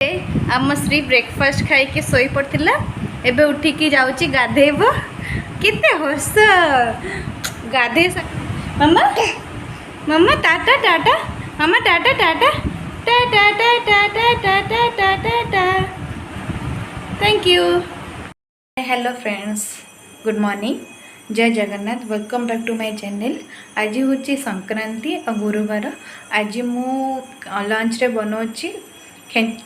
आम श्री ब्रेकफास्ट खाई के सोई पड़ता एबे उठिकी जाऊँगी गाधेब केते हस गाधे मम्मा मम्मा टाटा टाटा मम्मा टाटा टाटा टाटा टाटा टाटा टाटा टाटा thank you. Hello friends, good morning, Jai Jagannath, welcome back to my channel. आज हूँ संक्रांति और गुरुवार। आज मु लंच रे बनाऊँगी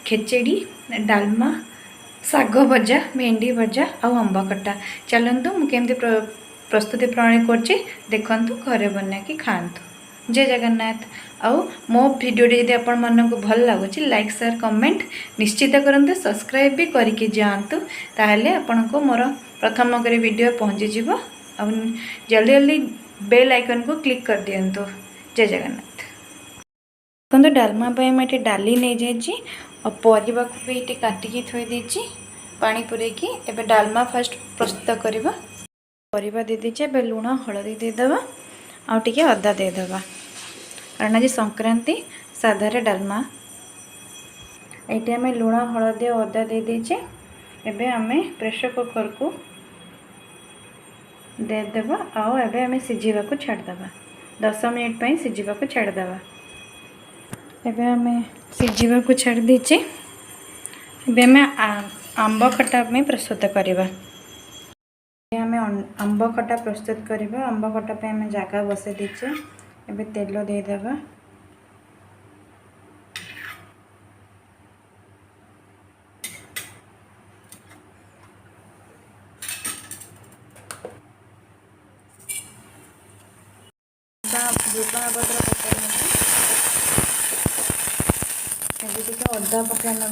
खेचेड़ी, डालमा, साग भजा, भेंडी भजा और अम्ब खट्टा। चलतु मुझे प्रस्तुति प्रणाली करछे देखंतु, घरे बना कि खातु। जय जगन्नाथ। आउ मो भिडियोटी यदि आपण मानक भल लगुच लाइक शेयर कमेंट निश्चित करंतु, सब्सक्राइब भी करके जातु, ताहले आपण को मोर प्रथम करे वीडियो पहुँची जीवो। और जल्दी जल्दी बेल आइकन को क्लिक कर दियंतु। जय जगन्नाथ। देखो डालमा मुझे डाली नहीं जाइए और परिवा को भी ये काटिकी थोई देछि पानी पुरेकी। एबे डालमा फर्स्ट प्रस्तुत करवा। परिवा दे दीजिए, एबे लुण हलदी देदेवा आ टिके अदा देदेवा, कारण आज संक्रांति साधारे डालमा। ये आम लुण हलदी और अदा दे दीजिए। एबे आमे प्रेशर कुकर को देदेवा आउ एबे आमे सिझीवा को छाड़देवा। 10 मिनिट पई सिझीवा को छाड़देवा। एबे आमे सिझीवा को छाड़ दीजिए। एबे आमे आंब खट्टा में प्रस्तुत करवा। आमे आंब खट्टा प्रस्तुत करवा। आंब खट्टा पे आमे जगह बसे दीजिए। एबे तेल दे देवा। भूषण पत्र पकड़ अदा पकड़ ना।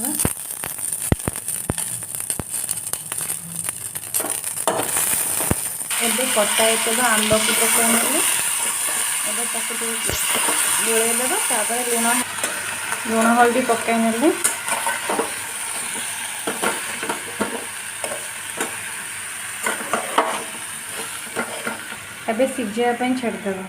एबे कटा होता आंब को पकड़ ना। गोल देव लुण हल्दी पकई ना। एबे सिझापी छाड़देव।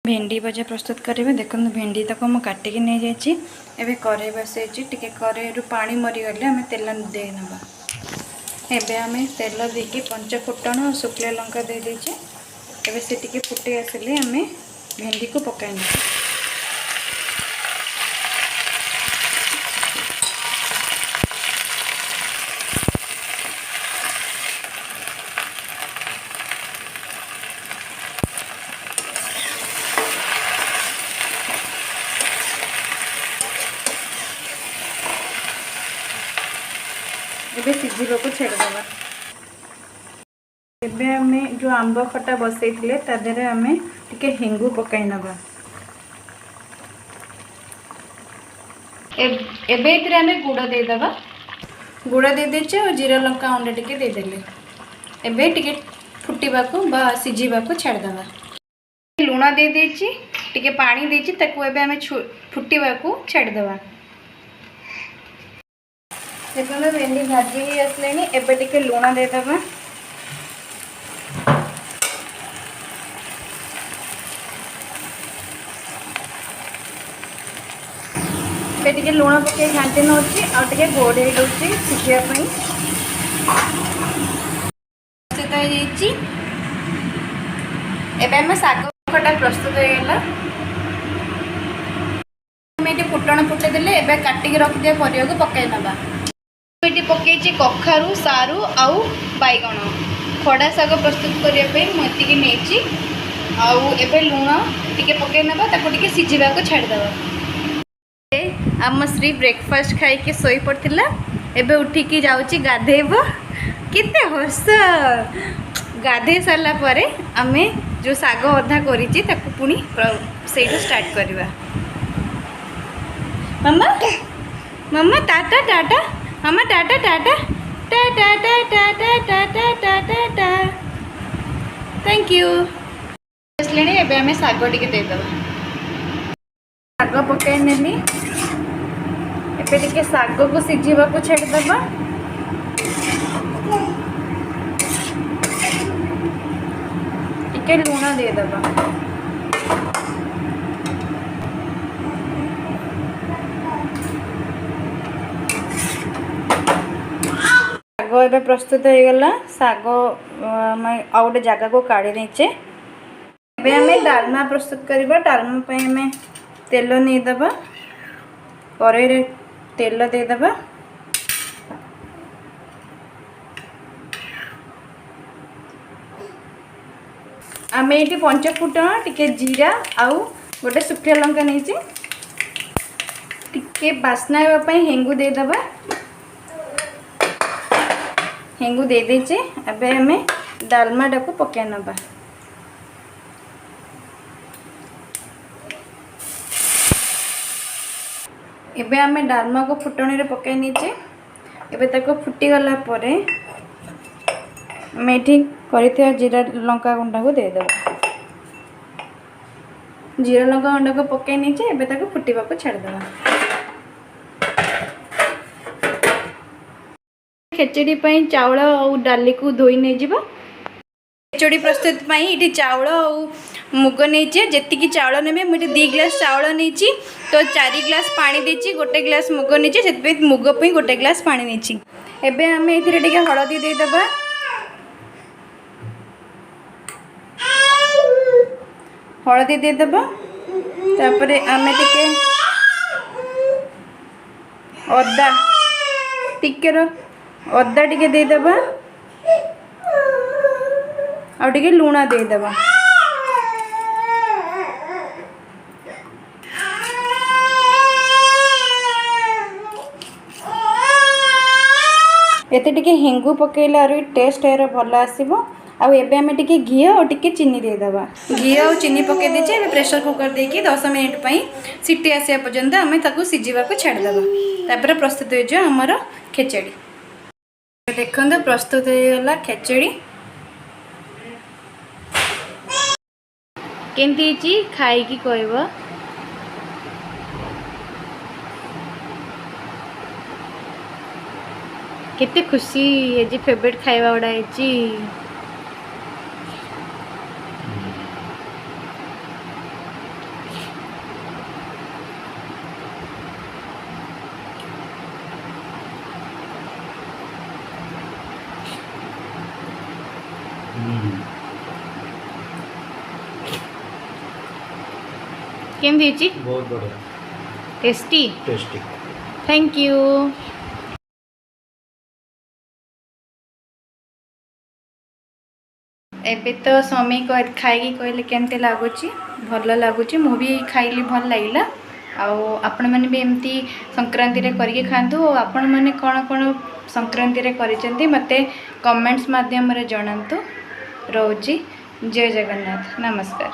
भेंडी भजा प्रस्तुत करेंगे। देखो भेंडी तक मुझे काटिकी नहीं जाइए। एबे कड़े बसई टे कड़े पानी मरीगले आम तेल देना। एबे आम तेल देकी पंच फुटण और शुक्ला लंका दे दीजिए। एबे से टिके फुटे आसिले आम भेंडी को पकाइना। एबे सिझीबा को छेड़देवा। एबे आमे जो आंब खट्टा बसैथिले तादेरे आमे टिके हेंगु पकाई नबा। एबे इतरे आमे गुड़ दे देबा। गुड़ दे देचे और जीरा लंका अंडा टिके दे देले। एबे टिके फुटीबा को बा सिझीबा को छेड़देवा। लूण दे देची, टिके पानी देची, ताकू एबे आमे फुटीबा को छेड़देवा। देखो भेंडी भाजी ही आसले। एबे टिके लुण देदेवा। एबे टिके लुण पके घांटी नौची और टिके घोड़े दउची सिझिया पई। सेता हेची। एबे हम साग खट्टा प्रस्तुत हो गेला। हम फुटण फुटे देले। एबे काटिकी रख दिया परिया को पकाई नबा। ये पकई कखारू, सारू आउ बैगण खड़ा साग प्रस्तुत करने मुझे नहीं। आउ लुण टिके पकई ना टिके सिझीवा को छाड़देवा। आम श्री ब्रेकफास्ट खाई के सोई पड़ता एबे उठिकी जाऊँगी गाधेब केते हस गाधे सारा परे आमे जो साग अधा करी पुणी से स्टार्ट करवा। मम्मा मम्मा टाटा टाटा मम्मा टाटा टाटा टाटा टाटा टाटा टाटा टाटा थैंक यू। इसलिए एबे हमें साग टिके दे देबा। साग पकाई नेली। एबे टिके साग को सिझीबा को छाड़ देबा। टिके लूण दे देबा। ଶାଗ ଏବେ ପ୍ରସ୍ତୁତ ହେଇଗଲା। ଶାଗ ଆମେ ଆଉ ଗୋଟେ ଜାଗାକୁ କାଢ଼ି ନେଇଛେ। ଏବେ ଆମେ ଡାଲମା ପ୍ରସ୍ତୁତ କରିବା। ଡାଲମା ପାଇଁ ଆମେ ତେଲ ନେଇଦେବା, କରେଇରେ ତେଲ ଦେଇଦେବା। आमे ये 5 फुटण टिके जीरा आउ गोटे सुखिया लंका नहीं टिके बास्ना हेंगू देदेबा। हेंगू दे देचे। अबे हमें डालमा टाको पकाई नबा। एबे हमें डालमा को फुटणी रे पकाई नीचे। एबे ताको फुटी गला परे मैं ठीक करिथिया जीरा लंका गुंडा को दे देबा। जीरा लंका गुंडा को पकाई नीचे। एबे ताको फुटीबा को छाड़ देबा। खेचड़ी पई चावल और डाली को धोई नै जिवो। खेचड़ी प्रस्तुत पई इठी चावल और मुग नैचे। जेतिकी चावल नेबे मुझे 2 ग्लास चावल नैची तो 4 ग्लास पानी देची। गोटे ग्लास मुग नैची सेत मुग पई गोटे ग्लास पानी नैची। एबे हमें इथिरे टिके हळदी दे देबा। हळदी दे देबा। तापरे हमें टिके अदा टिके अदा टिके दे देबा और टिके लूण दे देबा। एते टिके हेंगू पकेला आरो टेस्ट एरो भल आसीबो। आउ एबे हमें टिके घी और टिके चीनी दे देबा। घी और चीनी पके देचे। एबे प्रेशर कुकर देकी 10 मिनिट पई सीटी आसिया पर्यंत हमें ताकू सिजीबा को छाड़ देबा। तापर प्रस्तुत हो जो हमर खेचड़ी। देखंदो प्रस्तुत हो गला खेचड़ी। केंती ची खाई की कहबो। केते खुशी ये जी फेवरेट खाइबा उडा हेची। केम दीची बहुत बढ़िया टेस्टी टेस्टी थैंक यू। एबे तो स्वामी को खाई कहले केमते लागुची। भल लागुची। मु भी खाइली भल लागिला। आपण मैंने भी एमती संक्रांति रे करके खातु। आपण मैंने कौन कौन संक्रांति रे करिसेंती मते कमेंट्स माध्यम रे जणांतु। रोजी जय जगन्नाथ। नमस्कार।